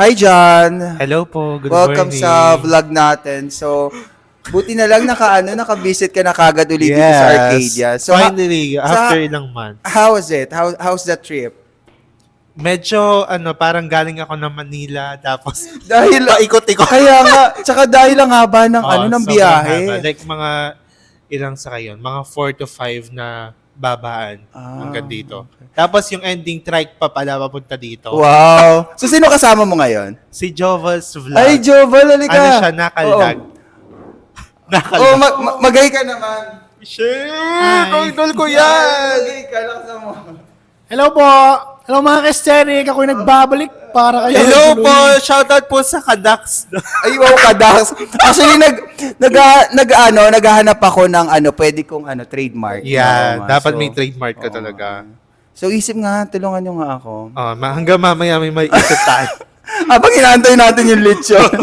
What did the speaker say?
Hi, John. Hello po, good Welcome morning. sa vlog natin. So, buti na lang naka-visit ka na kagad ulit dito sa Arcadia. So, finally, after ilang months. how was it? How's the trip? Medyo, parang galing ako ng Manila, tapos Dahil, paikot-ikot. kaya nga, tsaka dahil ang haba ng, ng Sobrang biyahe. haba. Like, mga, ilang sakay yun? Mga 4 to 5 na babaan hanggang dito. Tapos yung ending trike pa pala papunta dito. Wow. So, sino kasama mo ngayon? Si Jovel's Vlog. Ay, Jovel, halika. Ano siya, nakaldag. Oo, magay ka naman. Shit! Idol ko yan! Magay ka, laksa mo. Hello po! Hello mga Kesterik! Ako'y nagbabalik para kayo. Hello po! Shoutout po sa Kadax. Ay, wow, Kadax. Actually, naghahanap ako ng pwede kong trademark. Yeah, Oo nga. dapat So, may trademark ka oo talaga. So, isip nga, tulungan nyo nga ako. Hanggang mamaya may isip tayo. Habang inaantay natin yung lechon.